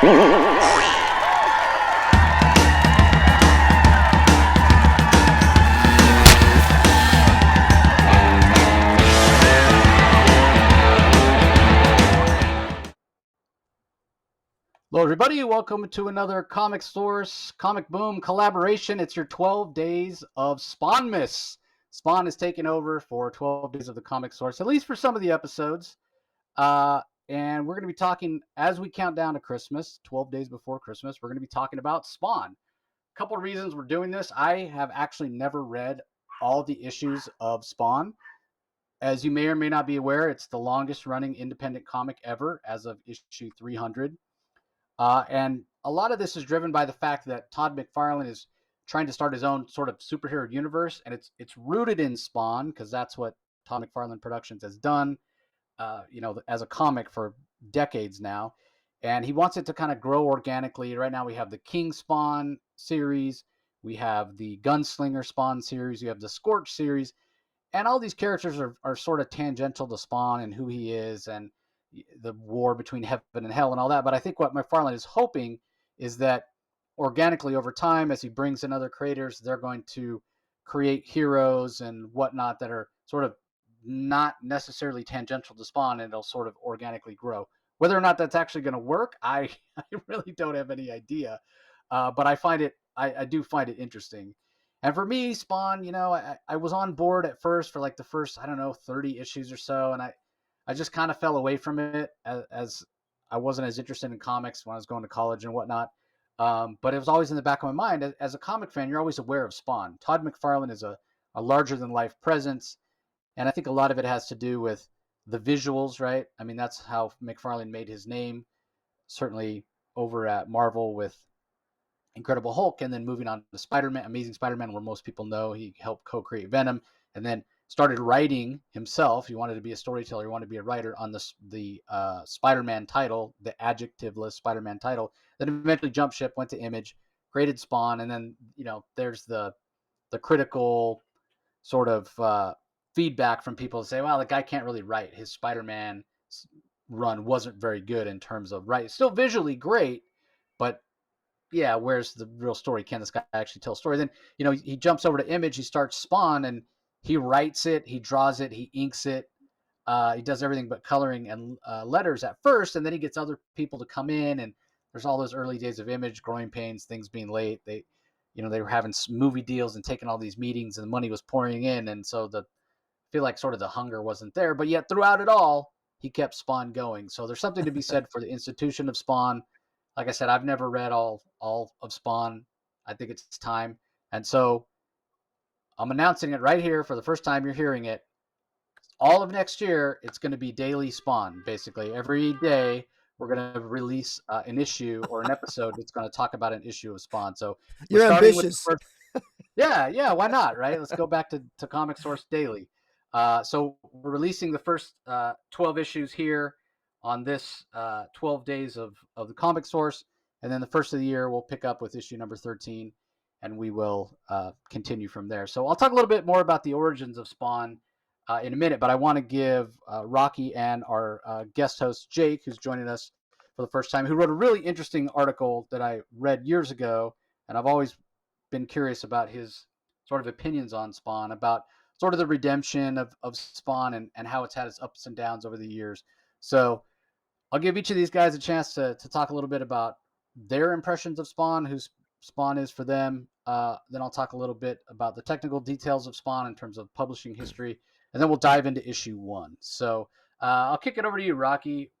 Hello, everybody. Welcome to another Comic Source Comic Boom collaboration. It's your 12 days of Spawnmas. Spawn is taking over for 12 days of the Comic Source, at least for some of the episodes. And we're going to be talking, as we count down to Christmas, 12 days before Christmas, we're going to be talking about Spawn. A couple of reasons we're doing this. I have actually never read all the issues of Spawn. As you may or may not be aware, it's the longest running independent comic ever as of issue 300. And a lot of this is driven by the fact that Todd McFarlane is trying to start his own sort of superhero universe, and it's rooted in Spawn because that's what Todd McFarlane Productions has done, as a comic for decades now. And he wants it to kind of grow organically. Right now we have the King Spawn series, we have the Gunslinger Spawn series, we have the Scorch series, and all these characters are sort of tangential to Spawn and who he is and the war between heaven and hell and all that. But I think what McFarlane is hoping is that organically over time, as he brings in other creators, they're going to create heroes and whatnot that are sort of not necessarily tangential to Spawn, and it'll sort of organically grow. Whether or not that's actually going to work, I really don't have any idea. But I do find it interesting. And for me, Spawn, I was on board at first for like the first, 30 issues or so. And I just kind of fell away from it as I wasn't as interested in comics when I was going to college and whatnot. But it was always in the back of my mind. As a comic fan, you're always aware of Spawn. Todd McFarlane is a larger-than-life presence, and I think a lot of it has to do with the visuals, right? I mean, that's how McFarlane made his name, certainly over at Marvel with Incredible Hulk, and then moving on to Spider-Man, Amazing Spider-Man, where most people know he helped co-create Venom, and then started writing himself. He wanted to be a storyteller. He wanted to be a writer on the Spider-Man title, the adjectiveless Spider-Man title. Then eventually jumped ship, went to Image, created Spawn, and then there's the critical sort of feedback from people to say, well, the guy can't really write. His Spider-Man run wasn't very good in terms of writing. Still visually great, but yeah, where's the real story? Can this guy actually tell a story? Then he jumps over to Image. He starts Spawn, and he writes it, he draws it, he inks it. He does everything but coloring and letters at first, and then he gets other people to come in. And there's all those early days of Image, growing pains, things being late. They were having movie deals and taking all these meetings, and the money was pouring in, and so I feel like sort of the hunger wasn't there. But yet throughout it all, he kept Spawn going. So there's something to be said for the institution of Spawn. Like I said, I've never read all of Spawn. I think it's time, and so I'm announcing it right here for the first time you're hearing it. All of next year, it's going to be daily Spawn, basically. Every day, we're going to release an issue or an episode that's going to talk about an issue of Spawn. So you're ambitious. Yeah, why not, right? Let's go back to Comic Source Daily. So we're releasing the first 12 issues here on this 12 days of the Comic Source. And then the first of the year, we'll pick up with issue number 13. And we will continue from there. So I'll talk a little bit more about the origins of Spawn in a minute, but I want to give Rocky and our guest host, Jake, who's joining us for the first time, who wrote a really interesting article that I read years ago, and I've always been curious about his sort of opinions on Spawn, about sort of the redemption of Spawn and how it's had its ups and downs over the years. So I'll give each of these guys a chance to talk a little bit about their impressions of Spawn, who's Spawn is for them. Then I'll talk a little bit about the technical details of Spawn in terms of publishing history, and then we'll dive into issue 1. So I'll kick it over to you, Rocky.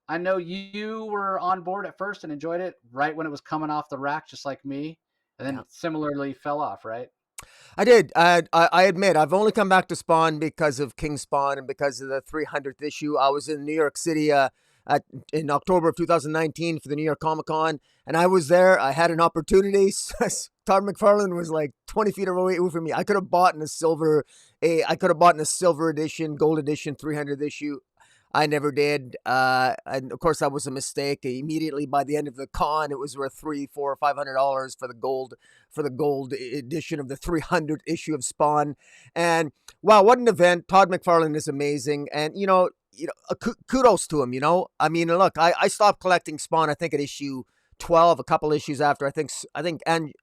I know you were on board at first and enjoyed it right when it was coming off the rack, just like me, and then similarly fell off, right? I did. I admit, I've only come back to Spawn because of King Spawn and because of the 300th issue. I was in New York City in October of 2019 for the New York Comic Con, and I was there. I had an opportunity. Todd McFarlane was like 20 feet away from me. I could have bought in a silver edition, gold edition, 300th issue. I never did. And of course, that was a mistake. Immediately by the end of the con, it was worth $300, $400, or $500 for the gold edition of the 300th issue of Spawn. And wow, what an event! Todd McFarlane is amazing, and kudos to him. I mean, look, I stopped collecting Spawn. I think at issue 12, a couple issues after. I think and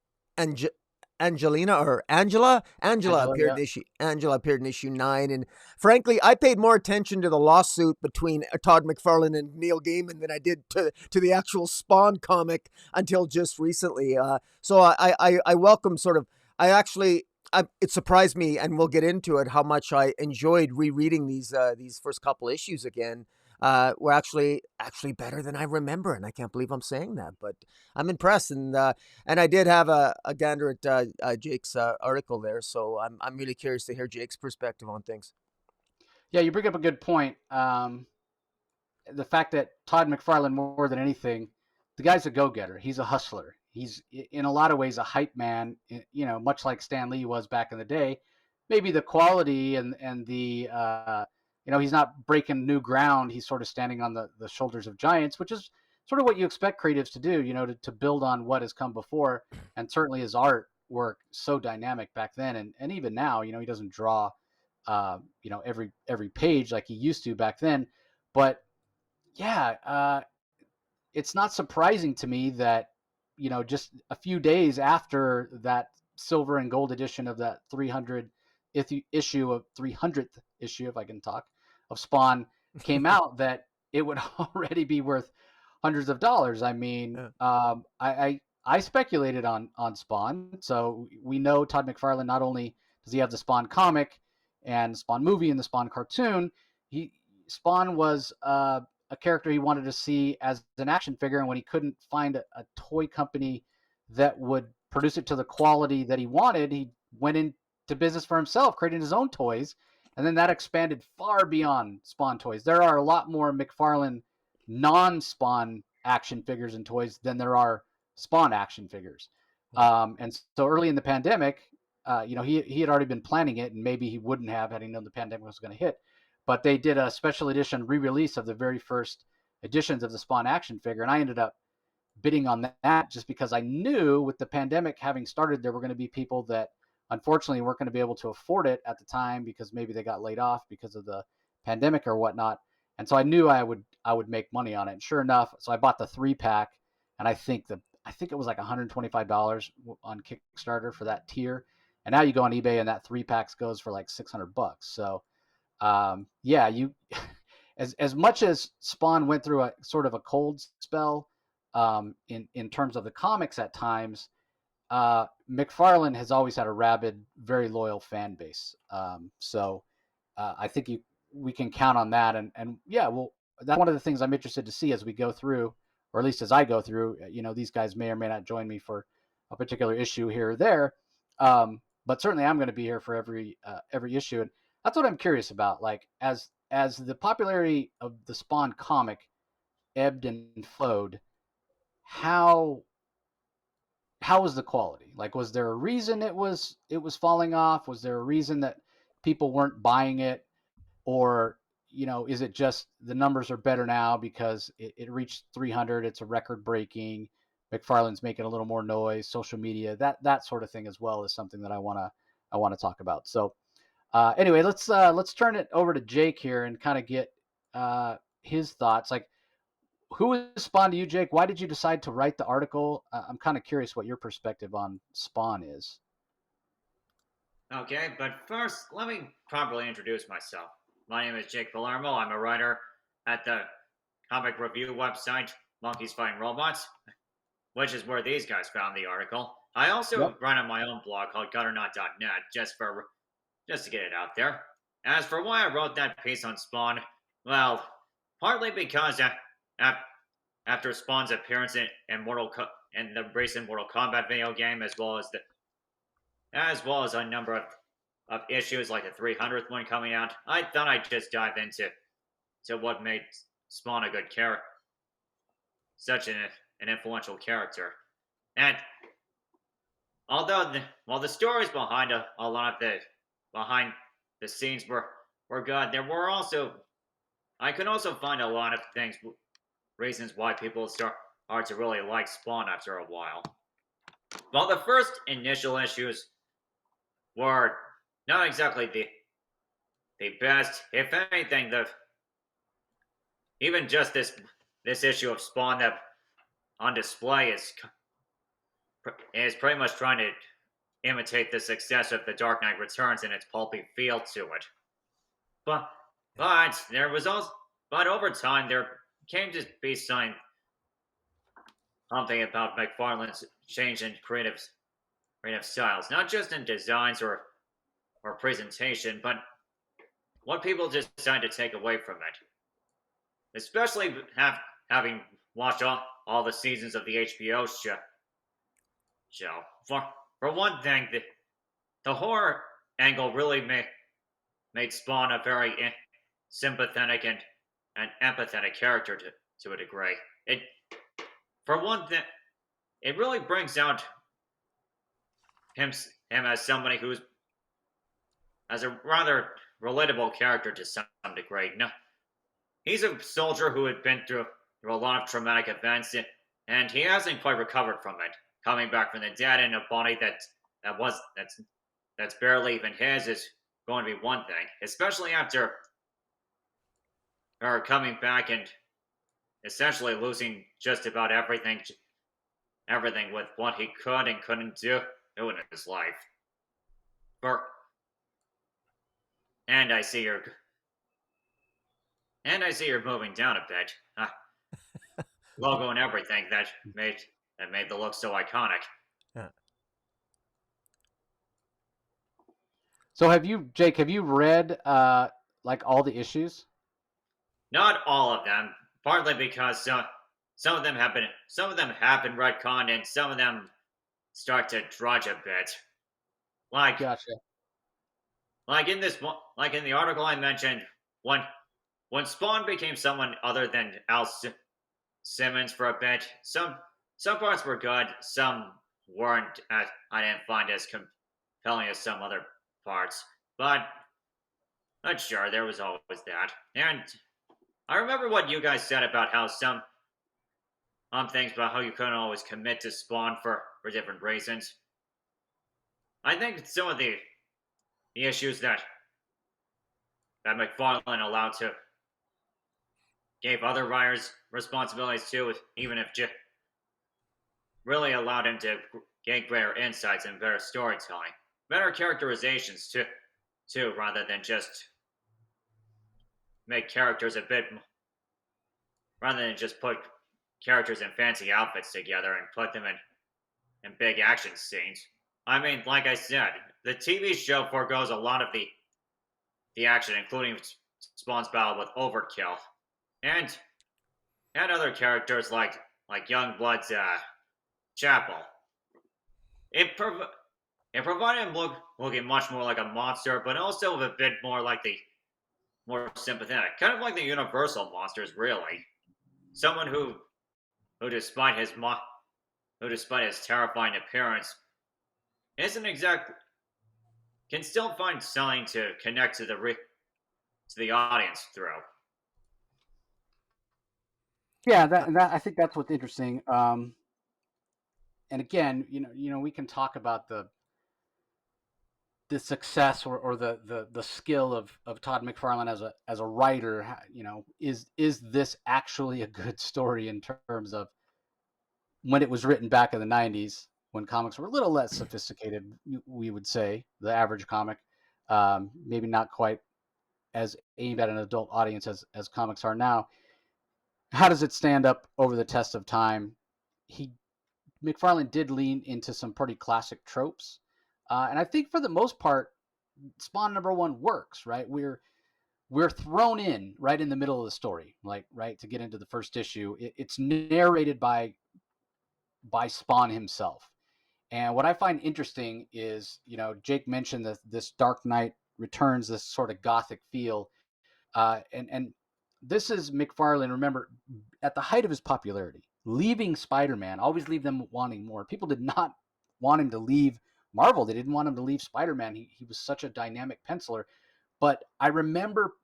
Angela Angela, appeared yeah. in issue 9, and frankly, I paid more attention to the lawsuit between Todd McFarlane and Neil Gaiman than I did to the actual Spawn comic until just recently. So I welcome sort of. It surprised me, and we'll get into it, how much I enjoyed rereading these first couple issues again. Were actually better than I remember, and I can't believe I'm saying that, but I'm impressed. And I did have a gander at Jake's article there, so I'm really curious to hear Jake's perspective on things. Yeah, you bring up a good point. The fact that Todd McFarlane, more than anything, the guy's a go-getter. He's a hustler. He's in a lot of ways a hype man. Much like Stan Lee was back in the day. Maybe the quality and the he's not breaking new ground. He's sort of standing on the shoulders of giants, which is sort of what you expect creatives to do. To build on what has come before, and certainly his art work so dynamic back then, and even now. He doesn't draw, every page like he used to back then, but yeah, it's not surprising to me that just a few days after that silver and gold edition of that 300th issue, if I can talk, of Spawn came out, that it would already be worth hundreds of dollars. I mean, Yeah. I speculated on Spawn, so we know Todd McFarlane. Not only does he have the Spawn comic and Spawn movie and the Spawn cartoon, he Spawn was a character he wanted to see as an action figure, and when he couldn't find a toy company that would produce it to the quality that he wanted, he went into business for himself, creating his own toys, and then that expanded far beyond Spawn toys. There are a lot more McFarlane non-Spawn action figures and toys than there are Spawn action figures. And so early in the pandemic, he had already been planning it, and maybe he wouldn't have had he known the pandemic was going to hit. But they did a special edition re-release of the very first editions of the Spawn action figure, and I ended up bidding on that just because I knew with the pandemic having started, there were going to be people that unfortunately weren't going to be able to afford it at the time because maybe they got laid off because of the pandemic or whatnot. And so I knew I would make money on it. And sure enough, so I bought the 3-pack, and I think it was like $125 on Kickstarter for that tier. And now you go on eBay and that 3-pack goes for like $600. So yeah, you as much as Spawn went through a sort of a cold spell in terms of the comics at times, McFarlane has always had a rabid, very loyal fan base. So I think we can count on that. And yeah, well, that's one of the things I'm interested to see as we go through, or at least as I go through. These guys may or may not join me for a particular issue here or there, but certainly I'm going to be here for every issue. And that's what I'm curious about. Like as the popularity of the Spawn comic ebbed and flowed, how was the quality? Like, was there a reason it was falling off? Was there a reason that people weren't buying it, or is it just the numbers are better now because it reached 300? It's a record breaking. McFarlane's making a little more noise. Social media, that sort of thing as well is something that I want to talk about. So anyway, let's turn it over to Jake here and kind of get his thoughts. Like, who was Spawn to you, Jake? Why did you decide to write the article? I'm kind of curious what your perspective on Spawn is. Okay, but first, let me properly introduce myself. My name is Jake Palermo. I'm a writer at the comic review website Monkeys Fighting Robots, which is where these guys found the article. I also Yep. run on my own blog called Gutternaut.net just to get it out there. As for why I wrote that piece on Spawn, well, partly because after Spawn's appearance in the recent Mortal Kombat video game, as well as a number of issues like the 300th one coming out, I thought I'd just dive into what made Spawn a good character, such an influential character. And although the stories behind a lot of behind the scenes were good, there were also I can also find a lot of reasons why people start to really like Spawn after a while. While the first initial issues were not exactly the best, if anything, the even just this issue of Spawn that on display is pretty much trying to imitate the success of The Dark Knight Returns in its pulpy feel to it. But there was also over time there came to be something about McFarlane's change in creative styles, not just in designs or presentation, but what people decided to take away from it. Especially having watched all the seasons of the HBO show. For one thing, the horror angle really made Spawn a very sympathetic and empathetic character to a degree. For one thing, it really brings out him as somebody who's as a rather relatable character to some degree. No, he's a soldier who had been through a lot of traumatic events, and he hasn't quite recovered from it. Coming back from the dead in a body that's barely even his is going to be one thing, especially after her coming back and essentially losing just about everything with what he could and couldn't do in his life. And I see you're moving down a bit. Logo and everything that made the look so iconic. Yeah. So Jake, have you read like all the issues? Not all of them, partly because some of them have been retconned, and some of them start to drudge a bit. Gotcha. Like in the article I mentioned, when Spawn became someone other than Al Simmons for a bit, some parts were good, some weren't. I didn't find as compelling as some other parts, but sure, there was always that. And I remember what you guys said about how some things about how you couldn't always commit to Spawn for different reasons. I think some of the issues that McFarlane allowed to gave other writers responsibilities too, even if really allowed him to gain greater insights and better storytelling, better characterizations too, rather than just make characters rather than just put characters in fancy outfits together and put them in big action scenes. I mean, like I said, the TV show forgoes a lot of the action, including Spawn's battle with Overkill, and other characters like Youngblood's Chapel. It provided him looking much more like a monster, but also a bit more like more sympathetic, kind of like the Universal monsters, really. Someone who despite his terrifying appearance, isn't exactly can still find something to connect to the audience through. Yeah, that I think that's what's interesting. And again, we can talk about the success or the skill of Todd McFarlane as a writer. Is this actually a good story in terms of when it was written back in the 90s, when comics were a little less sophisticated, we would say, the average comic, maybe not quite as aimed at an adult audience as comics are now. How does it stand up over the test of time? McFarlane did lean into some pretty classic tropes, and I think for the most part, Spawn #1 works. Right, we're thrown in right in the middle of the story, like right to get into the first issue. It's narrated by Spawn himself. And what I find interesting is, Jake mentioned this Dark Knight Returns, this sort of gothic feel, and this is McFarlane. Remember, at the height of his popularity, leaving Spider-Man, always leave them wanting more. People did not want him to leave Marvel. They didn't want him to leave Spider-Man. He was such a dynamic penciler. But I remember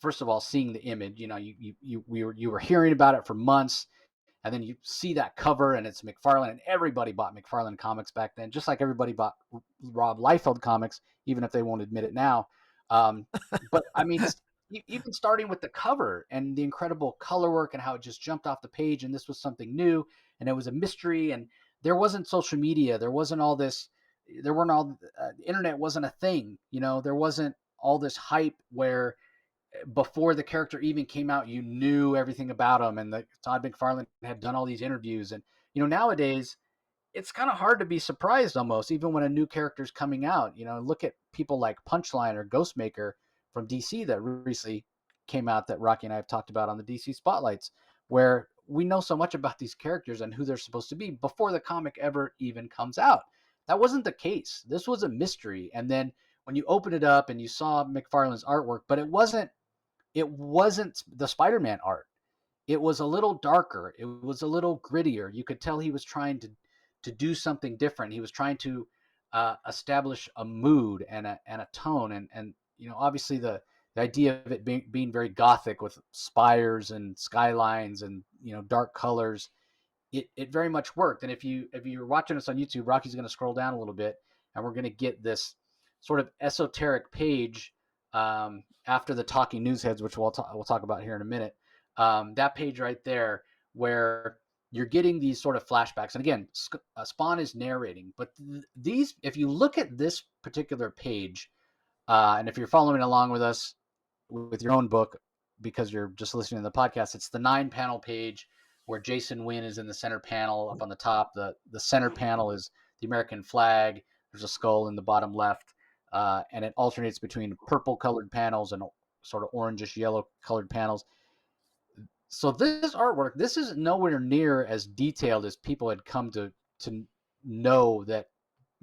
first of all, seeing the image, you were hearing about it for months, and then you see that cover and it's McFarlane, and everybody bought McFarlane comics back then, just like everybody bought Rob Liefeld comics, even if they won't admit it now. But I mean, even starting with the cover and the incredible color work and how it just jumped off the page, and this was something new, and it was a mystery, and there wasn't social media, there wasn't all this, there weren't all the internet wasn't a thing, there wasn't all this hype where before the character even came out, you knew everything about him, and that Todd McFarlane had done all these interviews. And nowadays it's kind of hard to be surprised almost, even when a new character is coming out. Look at people like Punchline or Ghostmaker from DC that recently came out that Rocky and I have talked about on the DC Spotlights, where we know so much about these characters and who they're supposed to be before the comic ever even comes out. That wasn't the case. This was a mystery. And then when you open it up and you saw McFarlane's artwork, but it wasn't the Spider-Man art. It was a little darker. It was a little grittier. You could tell he was trying to do something different. He was trying to establish a mood and a tone. And obviously the idea of it being very gothic with spires and skylines and dark colors, it very much worked. And if you're watching us on YouTube, Rocky's going to scroll down a little bit, and we're going to get this sort of esoteric page after the talking news heads, which we'll talk about here in a minute. That page right there, where you're getting these sort of flashbacks. And again, Spawn is narrating, but these, if you look at this particular page, and if you're following along with us with your own book, because you're just listening to the podcast, it's the 9-panel page where Jason Wynn is in the center panel up on the top. The center panel is the American flag. There's a skull in the bottom left. And it alternates between purple colored panels and sort of orangish yellow colored panels. So this artwork, this is nowhere near as detailed as people had come to know that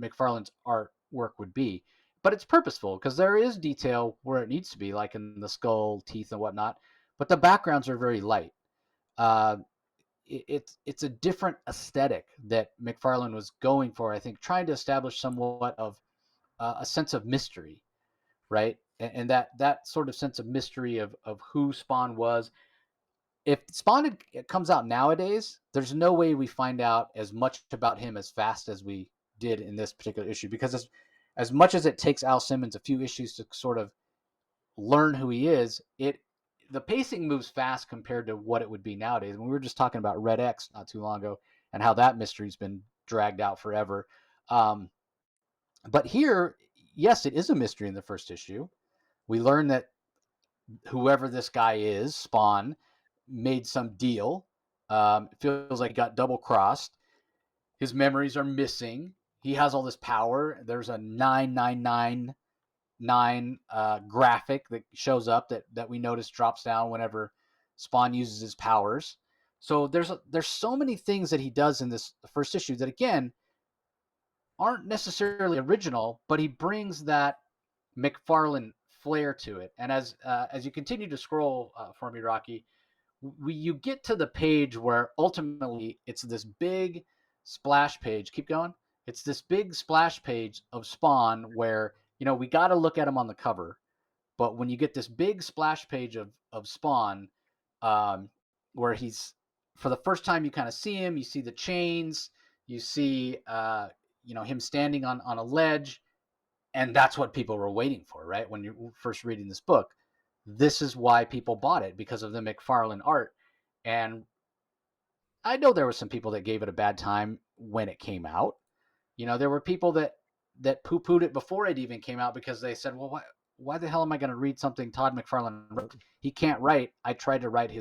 McFarlane's artwork would be. But it's purposeful because there is detail where it needs to be, like in the skull, teeth, and whatnot. But the backgrounds are very light. It's a different aesthetic that McFarlane was going for, I think, trying to establish somewhat of a sense of mystery, right? And that sort of sense of mystery of who Spawn was. If Spawn comes out nowadays, there's no way we find out as much about him as fast as we did in this particular issue, because as much as it takes Al Simmons a few issues to sort of learn who he is, the pacing moves fast compared to what it would be nowadays. And we were just talking about Red X not too long ago and how that mystery's been dragged out forever. But here, yes, it is a mystery in the first issue. We learn that whoever this guy is, Spawn, made some deal. It feels like he got double-crossed. His memories are missing. He has all this power. There's a 9999 graphic that shows up that we notice drops down whenever Spawn uses his powers. So there's so many things that he does in the first issue that, again, aren't necessarily original, but he brings that McFarlane flair to it. And as you continue to scroll for me, Rocky, you get to the page where ultimately it's this big splash page. Keep going. It's this big splash page of Spawn where, we got to look at him on the cover. But when you get this big splash page of Spawn, where he's, for the first time, you kind of see him, you see the chains, you see, him standing on a ledge. And that's what people were waiting for, right? When you're first reading this book, this is why people bought it, because of the McFarlane art. And I know there were some people that gave it a bad time when it came out. There were people that poo-pooed it before it even came out because they said, well, why the hell am I going to read something Todd McFarlane wrote? He can't write. I tried to write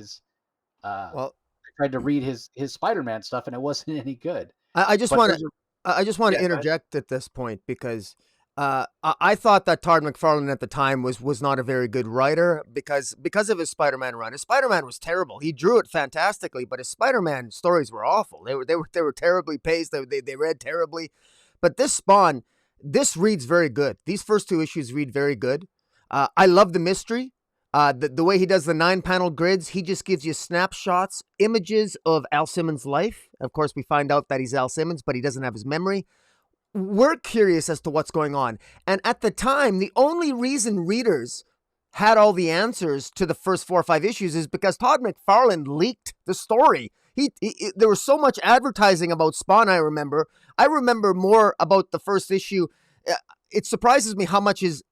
I tried to read his Spider-Man stuff, and it wasn't any good. I just want to interject at this point, because I thought that Todd McFarlane at the time was not a very good writer because of his Spider-Man run. His Spider-Man was terrible. He drew it fantastically, but his Spider-Man stories were awful. They were terribly paced. They read terribly. But this Spawn, this reads very good. These first 2 issues read very good. I love the mystery. The way he does the 9-panel grids, he just gives you snapshots, images of Al Simmons' life. Of course, we find out that he's Al Simmons, but he doesn't have his memory. We're curious as to what's going on. And at the time, the only reason readers had all the answers to the first 4 or 5 issues is because Todd McFarlane leaked the story. There was so much advertising about Spawn. I remember more about the first issue. It surprises me how much is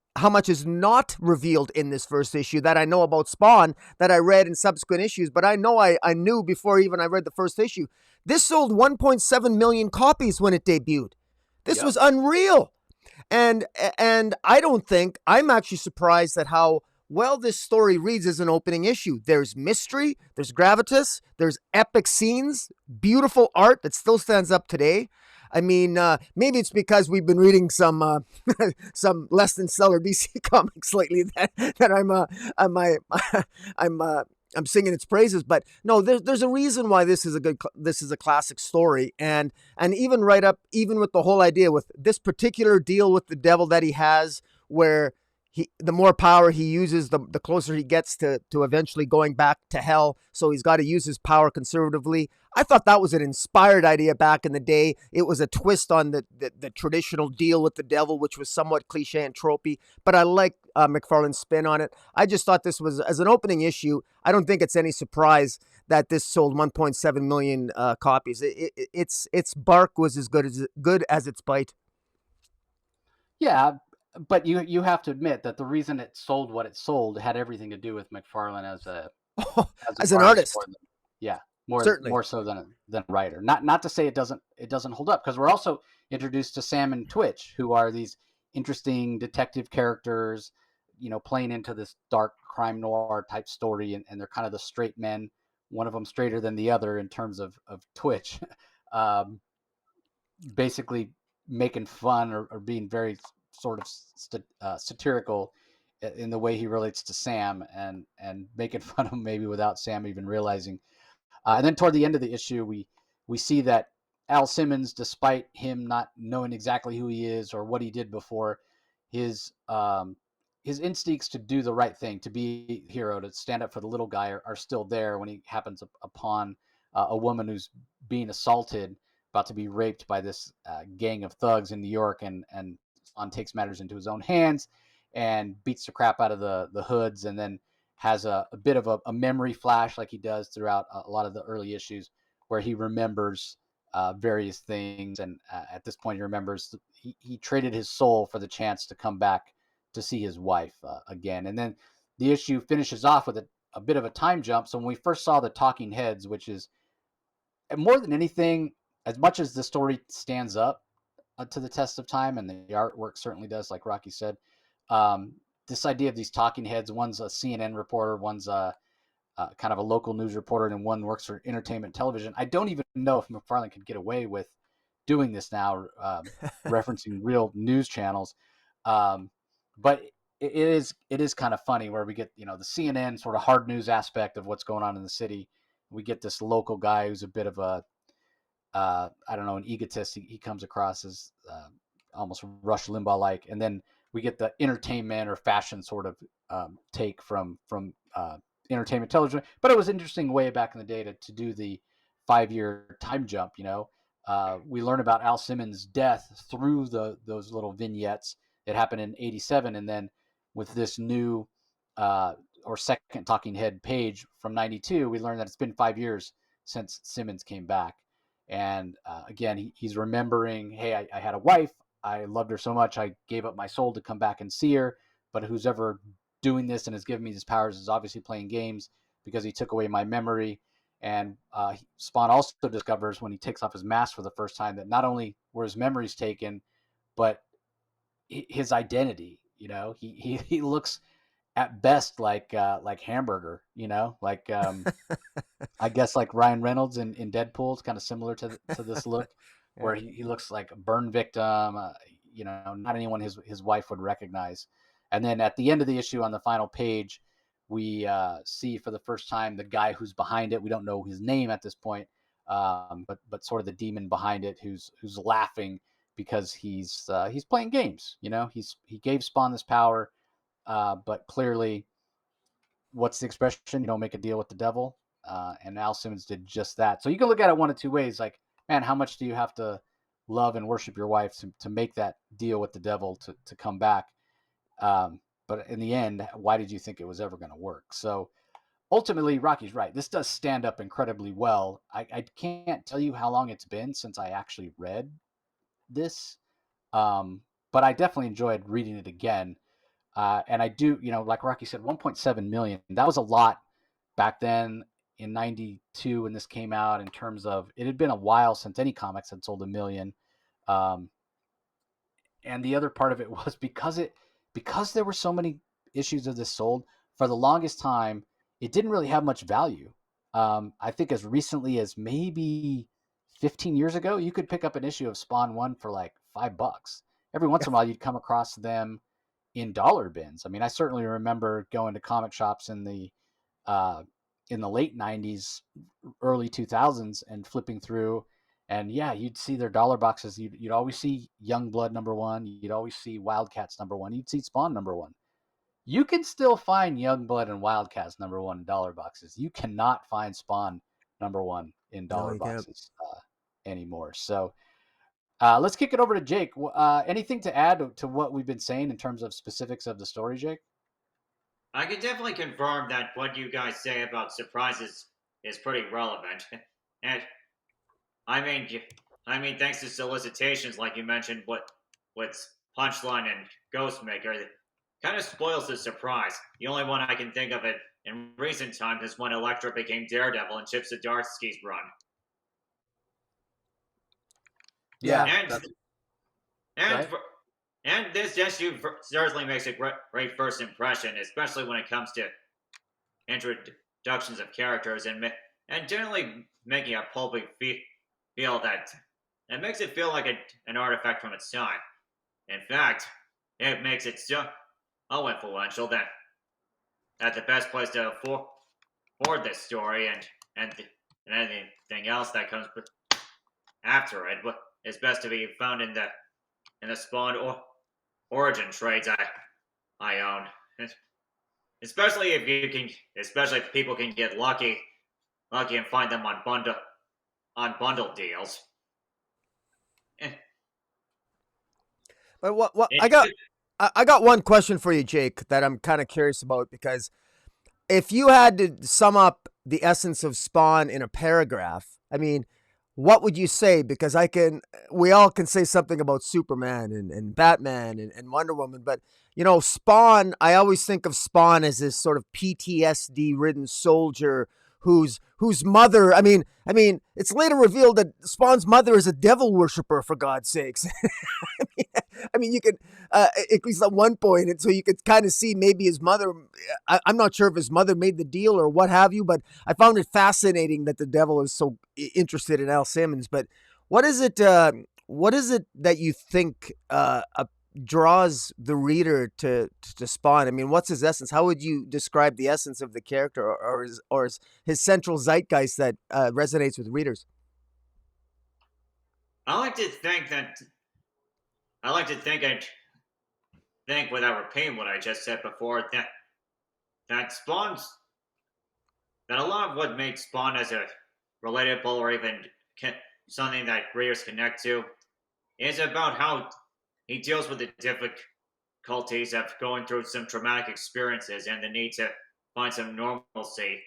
not revealed in this first issue that I know about Spawn that I read in subsequent issues. But I know I knew before even I read the first issue. This sold 1.7 million copies when it debuted. This was unreal. And I'm actually surprised at how well this story reads as an opening issue. There's mystery, there's gravitas, there's epic scenes, beautiful art that still stands up today. I mean, maybe it's because we've been reading some some less than stellar DC comics lately that I'm singing its praises. But no, there's a reason why this is a classic story, and even with the whole idea with this particular deal with the devil that he has, where the more power he uses, the closer he gets to eventually going back to hell. So he's got to use his power conservatively. I thought that was an inspired idea back in the day. It was a twist on the traditional deal with the devil, which was somewhat cliche and tropey. But I like McFarlane's spin on it. I just thought this was, as an opening issue, I don't think it's any surprise that this sold 1.7 million copies. Its bark was as good as its bite. Yeah, but you have to admit that the reason it sold what it sold had everything to do with McFarlane as an artist. Yeah, Certainly. more so than a writer. Not to say it doesn't hold up, because we're also introduced to Sam and Twitch, who are these interesting detective characters, playing into this dark crime noir type story, and they're kind of the straight men. One of them straighter than the other in terms of Twitch, basically making fun or being very sort of satirical in the way he relates to Sam, and making fun of him maybe without Sam even realizing. And then toward the end of the issue, we see that Al Simmons, despite him not knowing exactly who he is or what he did before, his instincts to do the right thing, to be a hero, to stand up for the little guy, are still there when he happens upon a woman who's being assaulted, about to be raped by this gang of thugs in New York, and Spawn takes matters into his own hands and beats the crap out of the hoods, and then has a bit of a memory flash, like he does throughout a lot of the early issues, where he remembers various things. And at this point, he remembers he traded his soul for the chance to come back to see his wife again. And then the issue finishes off with a bit of a time jump. So when we first saw the talking heads, which is more than anything, as much as the story stands up to the test of time, and the artwork certainly does, like Rocky said, this idea of these talking heads, one's a CNN reporter, one's kind of a local news reporter, and one works for entertainment television. I don't even know if McFarlane could get away with doing this now, referencing real news channels. But it is kind of funny, where we get, the CNN sort of hard news aspect of what's going on in the city. We get this local guy who's a bit of a, I don't know, an egotist. He comes across as almost Rush Limbaugh-like. And then we get the entertainment or fashion sort of take from entertainment television. But it was interesting way back in the day to do the 5-year time jump. We learn about Al Simmons' death through those little vignettes. It happened in '87, and then with this new or second talking head page from '92, we learn that it's been 5 years since Simmons came back. And again, he's remembering, hey, I had a wife. I loved her so much, I gave up my soul to come back and see her. But who's ever doing this and has given me these powers is obviously playing games, because he took away my memory. And Spawn also discovers, when he takes off his mask for the first time, that not only were his memories taken, but his identity. He looks at best like Hamburger. Like I guess like Ryan Reynolds in Deadpool is kind of similar to this look, where he looks like a burn victim. Not anyone his wife would recognize. And then at the end of the issue, on the final page, we see for the first time the guy who's behind it. We don't know his name at this point, but sort of the demon behind it, who's laughing because he's playing games. He gave Spawn this power, but clearly, what's the expression? You don't make a deal with the devil. And Al Simmons did just that. So you can look at it one of two ways. Like, man, how much do you have to love and worship your wife to make that deal with the devil to come back? But but in the end, why did you think it was ever going to work? So ultimately, Rocky's right. This does stand up incredibly well. I can't tell you how long it's been since I actually read this, but I definitely enjoyed reading it again. And I do, like Rocky said, 1.7 million. That was a lot back then in '92 when this came out. In terms of, it had been a while since any comics had sold a million. And the other part of it was because there were so many issues of this sold for the longest time, it didn't really have much value. I think as recently as maybe 15 years ago, you could pick up an issue of Spawn 1 for like $5. Every once in a while, you'd come across them in dollar bins. I mean, I certainly remember going to comic shops in the late '90s, early 2000s, and flipping through, and yeah, you'd see their dollar boxes. You'd always see Youngblood #1. You'd always see Wildcats #1. You'd see Spawn #1. You can still find Youngblood and Wildcats #1 in dollar boxes. You cannot find Spawn #1 in No, dollar you can't. boxes anymore. So let's kick it over to Jake. Anything to add to what we've been saying in terms of specifics of the story, Jake? I can definitely confirm that what you guys say about surprises is pretty relevant. And thanks to solicitations, like you mentioned, what's Punchline and Ghostmaker, it kind of spoils the surprise. The only one I can think of it in recent times is when Elektra became Daredevil in Chip Zdarsky's run. Yeah. And this issue certainly makes a great first impression, especially when it comes to introductions of characters and generally making a pulpy feel that it makes it feel like an artifact from its time. In fact, it makes it so influential that the best place to afford this story and anything else that comes after it is best to be found in the Spawn origin trades I own. Especially if people can get lucky and find them on bundle deals. But what I got one question for you, Jake, that I'm kind of curious about, because if you had to sum up the essence of Spawn in a paragraph, I mean, what would you say? Because we all can say something about Superman and Batman and Wonder Woman, but Spawn, I always think of Spawn as this sort of PTSD ridden soldier whose mother, I mean, it's later revealed that Spawn's mother is a devil worshiper, for God's sakes. I mean, you could, at least at one point, and so you could kind of see maybe his mother, I'm not sure if his mother made the deal or what have you, but I found it fascinating that the devil is so interested in Al Simmons. But what is it that you think draws the reader to Spawn? I mean, what's his essence? How would you describe the essence of the character, or his central zeitgeist that resonates with readers? I like to think without repeating what I just said before, that a lot of what makes Spawn as a relatable or even something that readers connect to is about how he deals with the difficulties of going through some traumatic experiences and the need to find some normalcy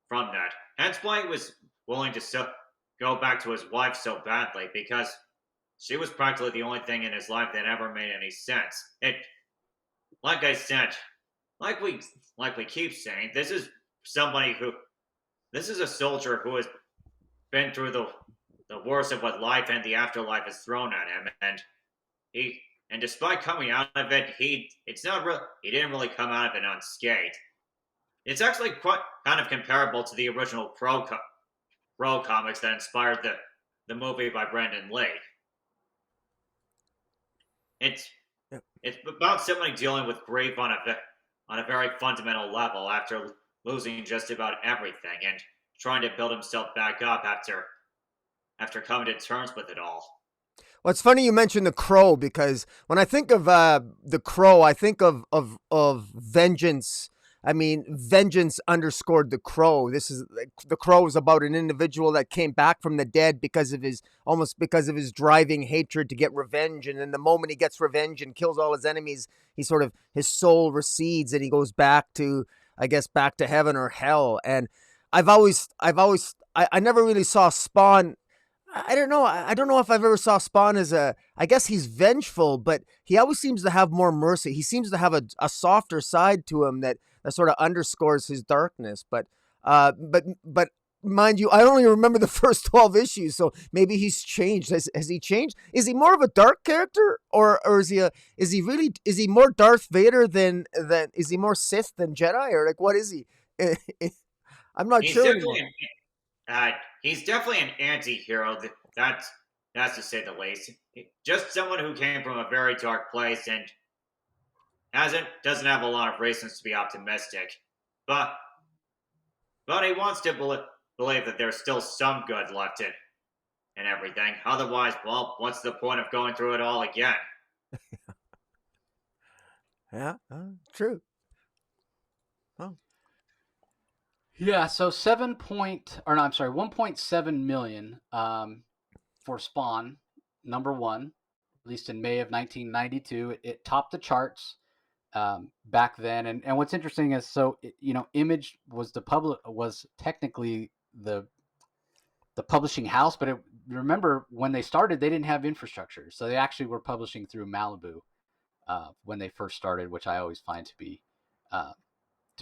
from that. Hence why he was willing to go back to his wife so badly, because she was practically the only thing in his life that ever made any sense. Like I said, like we keep saying, this is a soldier who has been through the worst of what life and the afterlife has thrown at him, and despite coming out of it, he didn't really come out of it unscathed. It's actually quite kind of comparable to the original Crow comics that inspired the movie by Brandon Lee. It's about somebody dealing with grief on a very fundamental level after losing just about everything and trying to build himself back up after coming to terms with it all. Well, it's funny you mentioned the Crow, because when I think of the Crow, I think of vengeance I mean, vengeance underscored the Crow. This is the Crow is about an individual that came back from the dead because of his driving hatred to get revenge. And then the moment he gets revenge and kills all his enemies, his soul recedes and he goes back to, I guess, back to heaven or hell. And I never really saw Spawn. I don't know. I don't know if I've ever saw Spawn as I guess he's vengeful, but he always seems to have more mercy. He seems to have a softer side to him that sort of underscores his darkness. But mind you, I only remember the first 12 issues, so maybe he's changed. Has he changed? Is he more of a dark character, or is he more Darth Vader than is he more Sith than Jedi, or like what is he? I'm not sure anymore. He's definitely an anti-hero. That's to say the least. Just someone who came from a very dark place and doesn't have a lot of reasons to be optimistic. But he wants to believe that there's still some good left in everything. Otherwise, well, what's the point of going through it all again? Yeah, true. Oh. Yeah, so 1.7 million for Spawn, number one, released in May of 1992. It topped the charts back then, and what's interesting is, Image was was technically the publishing house, but remember when they started, they didn't have infrastructure, so they actually were publishing through Malibu when they first started, which I always find to be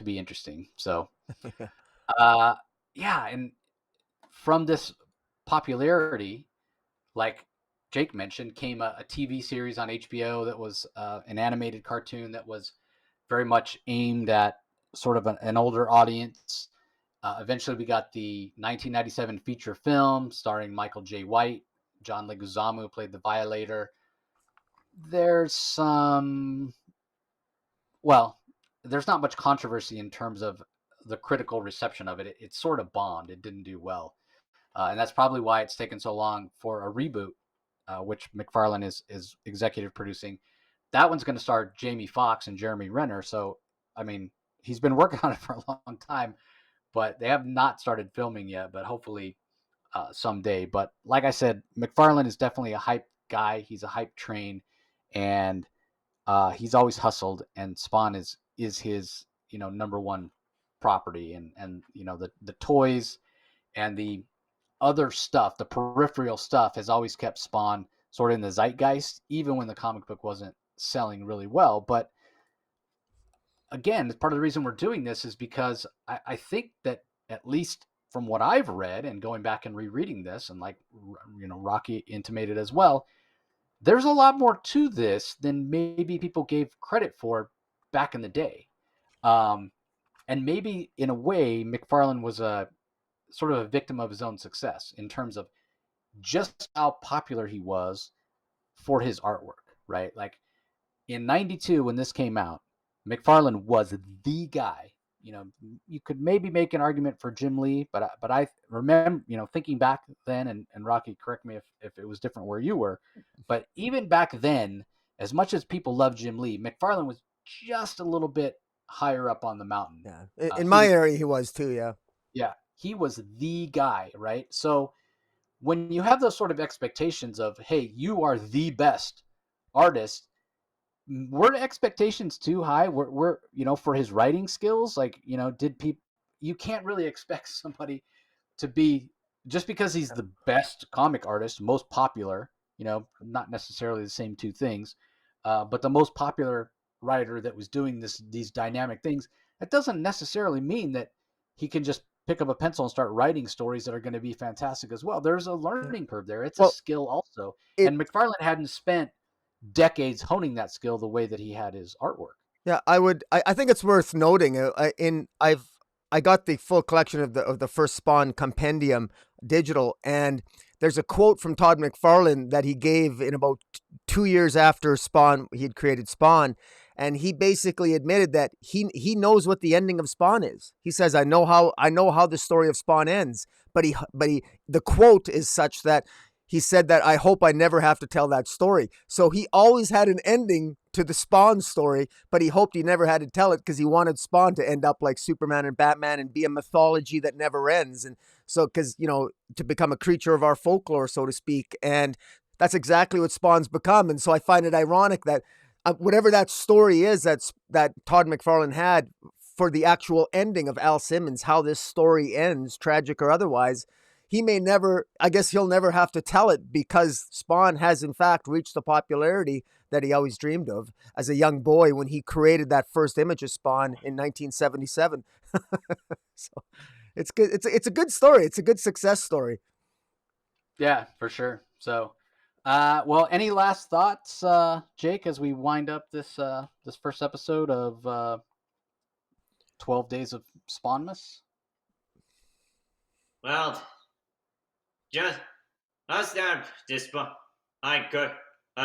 interesting. So. Yeah, and from this popularity, like Jake mentioned, came a TV series on HBO that was an animated cartoon that was very much aimed at sort of an older audience. Eventually, we got the 1997 feature film starring Michael J. White. John Leguizamo played the Violator. There's not much controversy in terms of the critical reception of it. It sort of bombed. It didn't do well. And that's probably why it's taken so long for a reboot, which McFarlane is executive producing. That one's going to star Jamie Foxx and Jeremy Renner. So, I mean, he's been working on it for a long time, but they have not started filming yet, but hopefully someday. But like I said, McFarlane is definitely a hype guy. He's a hype train, and he's always hustled, and Spawn is his, number one property, and the toys and the other stuff, the peripheral stuff, has always kept Spawn sort of in the zeitgeist, even when the comic book wasn't selling really well. But again, part of the reason we're doing this is because I think that, at least from what I've read and going back and rereading this, and like Rocky intimated as well, there's a lot more to this than maybe people gave credit for back in the day. And maybe in a way, McFarlane was a sort of a victim of his own success in terms of just how popular he was for his artwork, right? Like in 92, when this came out, McFarlane was the guy. You could maybe make an argument for Jim Lee, but I remember, thinking back then, and Rocky, correct me if it was different where you were, but even back then, as much as people loved Jim Lee, McFarlane was just a little bit higher up on the mountain. Yeah, in my area, he was too. Yeah, yeah, he was the guy, right? So when you have those sort of expectations of, hey, you are the best artist, were the expectations too high? Were for his writing skills? Like, did people? You can't really expect somebody to be, just because he's the best comic artist, most popular. Not necessarily the same two things, but the most popular writer that was doing these dynamic things. That doesn't necessarily mean that he can just pick up a pencil and start writing stories that are going to be fantastic as well. There's a learning curve there. It's a skill also, and McFarlane hadn't spent decades honing that skill the way that he had his artwork. Yeah, I think it's worth noting. I got the full collection of the first Spawn compendium digital, and there's a quote from Todd McFarlane that he gave in about 2 years after Spawn. He had created Spawn, and he basically admitted that he knows what the ending of Spawn is. He says, I know how the story of Spawn ends, but the quote is such that he said that, I hope I never have to tell that story. So he always had an ending to the Spawn story, but he hoped he never had to tell it because he wanted Spawn to end up like Superman and Batman and be a mythology that never ends. And so, because, to become a creature of our folklore, so to speak. And that's exactly what Spawn's become. And so I find it ironic that whatever that story is that Todd McFarlane had for the actual ending of Al Simmons, how this story ends, tragic or otherwise, I guess he'll never have to tell it because Spawn has in fact reached the popularity that he always dreamed of as a young boy when he created that first image of Spawn in 1977. So it's good. It's a good story. It's a good success story. Yeah, for sure. So, well, any last thoughts, Jake, as we wind up this first episode of 12 Days of Spawnmas? Well, just us that this I could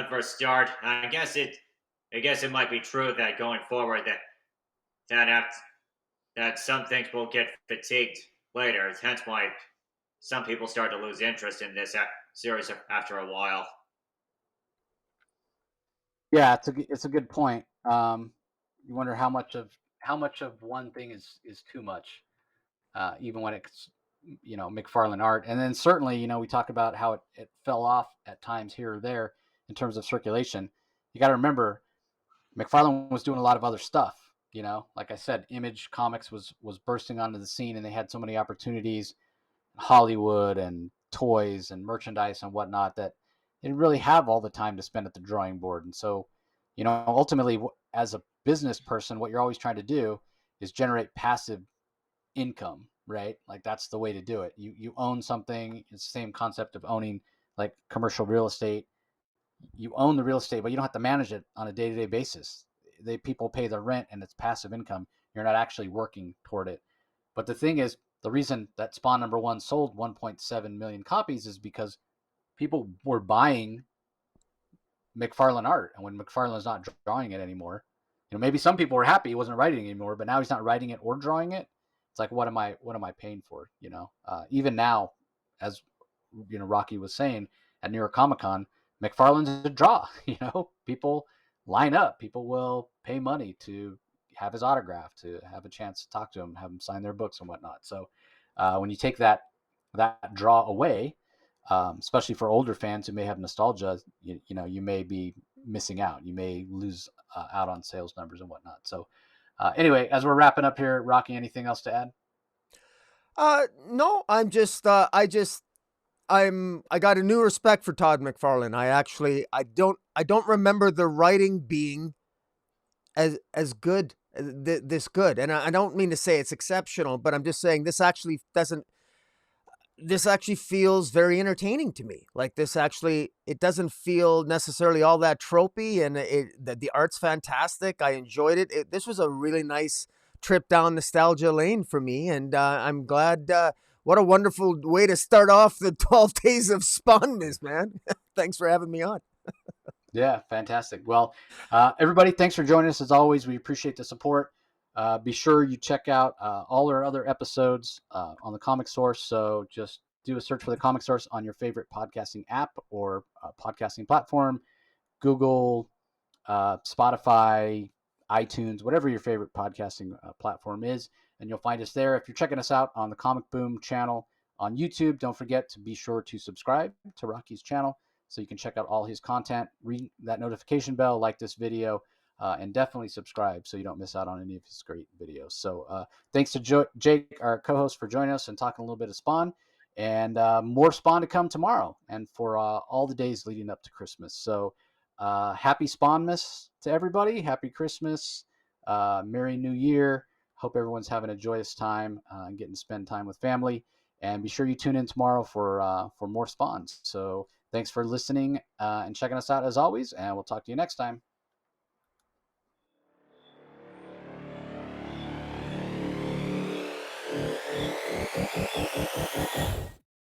for a start. I guess it might be true that going forward that some things will get fatigued later. Hence why some people start to lose interest in this series after a while. Yeah, it's a good point. You wonder how much of one thing is too much, even when it's McFarlane art, and then certainly we talked about how it fell off at times here or there in terms of circulation. You got to remember McFarlane was doing a lot of other stuff. Like I said, Image Comics was bursting onto the scene, and they had so many opportunities, Hollywood and toys and merchandise and whatnot, that they didn't really have all the time to spend at the drawing board. And so, ultimately, as a business person, what you're always trying to do is generate passive income, right? Like that's the way to do it. You own something. It's the same concept of owning like commercial real estate. You own the real estate, but you don't have to manage it on a day-to-day basis. People pay their rent and it's passive income. You're not actually working toward it. But the thing is, the reason that Spawn #1 sold 1.7 million copies is because people were buying McFarlane art, and when McFarlane's not drawing it anymore, maybe some people were happy he wasn't writing anymore, but now he's not writing it or drawing it. It's like, what am I paying for? Even now, as Rocky was saying at New York Comic Con, McFarlane's a draw. People line up. People will pay money to have his autograph, to have a chance to talk to him, have him sign their books and whatnot. So when you take that draw away, especially for older fans who may have nostalgia, you may be missing out. You may lose out on sales numbers and whatnot. So anyway, as we're wrapping up here, Rocky, anything else to add? No, I got a new respect for Todd McFarlane. I don't remember the writing being as good, this good. And I don't mean to say it's exceptional, but I'm just saying this actually feels very entertaining to me. Like it doesn't feel necessarily all that tropey, and the art's fantastic. I enjoyed it. This was a really nice trip down nostalgia lane for me, and I'm glad. What a wonderful way to start off the 12 days of Spawnmas, man. Thanks for having me on. Yeah, fantastic. Well, everybody, thanks for joining us. As always, we appreciate the support. Be sure you check out all our other episodes on the Comic Source. So just do a search for the Comic Source on your favorite podcasting app or podcasting platform, Google, Spotify, iTunes, whatever your favorite podcasting platform is, and you'll find us there. If you're checking us out on the Comic Boom channel on YouTube, don't forget to be sure to subscribe to Rocky's channel so you can check out all his content, ring that notification bell, like this video, and definitely subscribe so you don't miss out on any of his great videos. So thanks to Jake, our co-host, for joining us and talking a little bit of Spawn, and more Spawn to come tomorrow and for all the days leading up to Christmas. So happy Spawnmas to everybody. Happy Christmas. Merry New Year. Hope everyone's having a joyous time and getting to spend time with family. And be sure you tune in tomorrow for more Spawns. So thanks for listening and checking us out as always, and we'll talk to you next time.